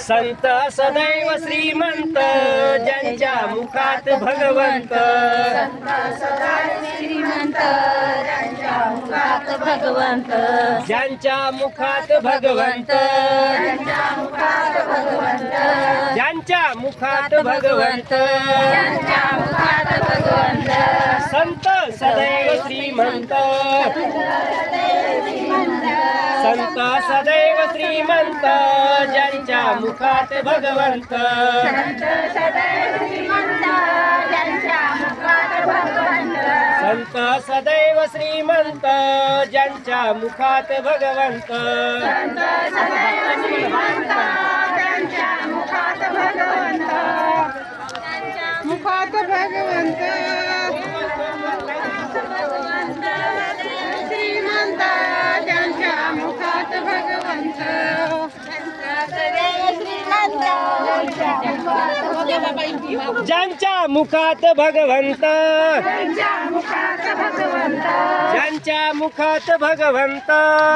संत सदैव श्रीमंत ज्यांच्या मुखात भगवंत श्रीमंत ज्यांच्या मुखात भगवंत ज्यांच्या मुखात भगवंत ज्यांच्या मुखात भगवंत ज्यांच्या मुखात भगवंत ज्यांच्या मुखात भगवंत संत सदैव श्रीमंत संत सदैव श्रीमंत ज्यांच्या मुखात भगवंत संत सदैव श्रीमंत ज्यांच्या मुखात भगवंत संत सदैव श्रीमंत ज्यांच्या मुखात भगवंत संत सदैव श्रीमंत ज्यांच्या मुखात भगवंत मुखात भगवंत श्रीमंत ज्यांच्या मुखात भगवंत ज्यांच्या मुखात भगवंत ज्यांच्या मुखात भगवंत ज्यांच्या मुखात भगवंत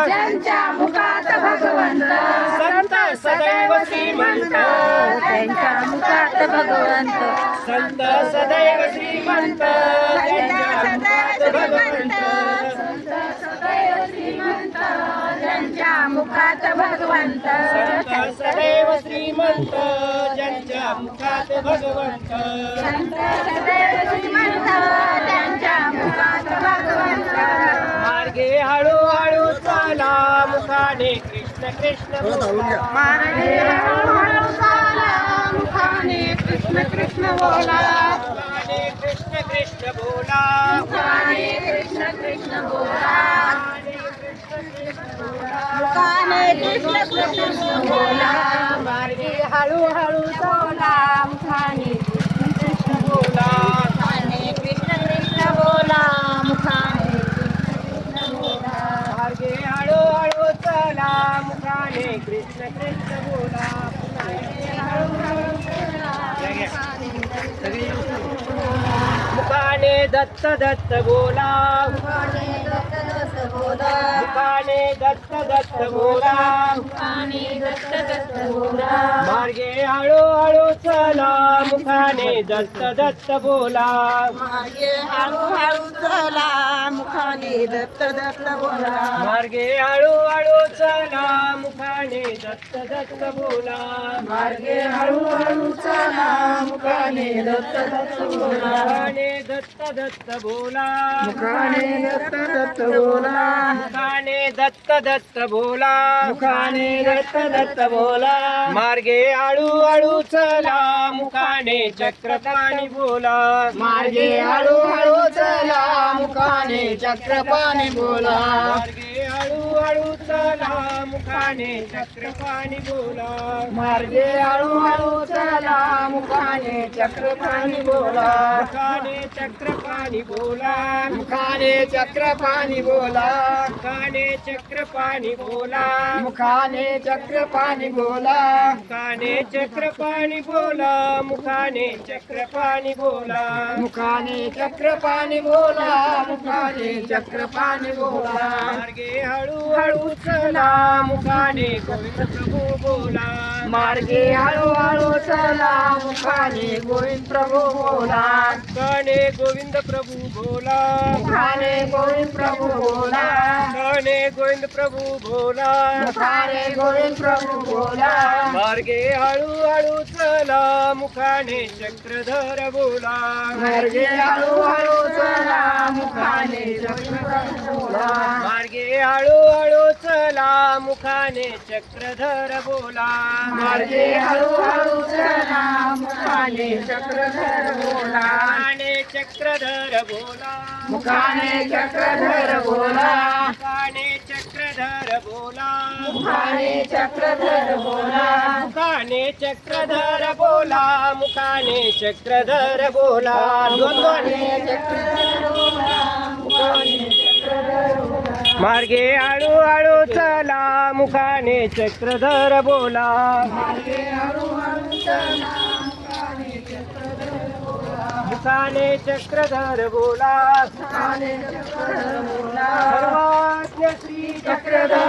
ज्यांच्या मुखात भगवंत संत सदैव श्रीमंत त्यांच्या मुखात भगवंत संत सदैव श्रीमंत ज्यांच्या मुखात भगवंत ज्यांच्या मुखात भगवंत संत सदैव श्रीमंत ज्यांच्या मुखात भगवंत श्रीमंत त्यांच्या मुखात भगवंत मार्गे हळूहळू चला मुखाने कृष्ण कृष्ण बोला मार्गे हळूहळू चाला मुखाने कृष्ण कृष्ण बोला मुखाने कृष्ण कृष्ण बोला मुखाने कृष्ण कृष्ण बोला मुखाने कृष्ण कृष्ण बोला मार्गे हळूहळू चला मुखाने कृष्ण बोला मुखाने कृष्ण कृष्ण बोला मुखाने मार्गे हळूहळू चला मुखाने कृष्ण कृष्ण बोला मुखाने दत्त दत्त बोला मुखाने दत्त दत्त बोला मार्गे हळूहळू चला मुखाने दत्त दत्त बोला मार्गे हळूहळू चला मुखाने दत्त दत्त बोला मार्गे हळूहळू चला मुखाने दत्त दत्त बोला मार्गे हळूहळू चला मुखाने दत्त दत्त बोला मुखाने दत्त दत्त बोला मुखाने दत्त दत्त बोला मुखाने दत्त दत्त बोला मुखाने दत्त दत्त बोला मार्गे हळूहळू चला मुखाने चक्रपाणी बोला मार्गे हळूहळू चला मुखाने चक्रपाणी बोला मार्गे हळूहळू चला मुखाने चक्रपाणी बोला मार्गे हळूहळू चला मुखाने चक्रपाणी बोला मुखाने चक्रपाणी बोला मुखाने चक्रपाणी बोला मुखाने चक्रपाणी बोला मुखाने चक्रपाणी बोला मुखाने चक्रपाणी बोला मुखाने चक्रपाणी बोला मुखाने चक्रपाणी बोला मुखाने चक्रपाणी बोला मार्गे हळूहळू चला मुखाने गोविंद प्रभू बोला मार्गे हळूहळू चला मुखाने गोविंद प्रभू बोला मुखाने गोविंद प्रभू बोला मुखाने गोविंद प्रभू बोला मुखाने गोविंद प्रभू बोला मुखाने गोविंद प्रभू बोला मार्गे हळूहळू चला मुखाने चक्रधर बोला मार्गे हळूहळू चला मुखाने चक्रपाणी बोला मार्गे हळूहळू चला मुखाने चक्रधर बोला मार्गे हळूहळू चला मुखाने चक्रधर बोला मुखाने चक्रधर बोला मुखाने चक्रधर बोला मुखाने चक्रधर बोला मुखाने चक्रधर बोला मुखाने चक्रधर बोला मुखाने चक्रधर बोला द्वंद्वाने मार्गे हळूहळू चला मुखाने चक्रधर बोला मुखाने चक्रधर बोला सर्वज्ञ श्री चक्रधर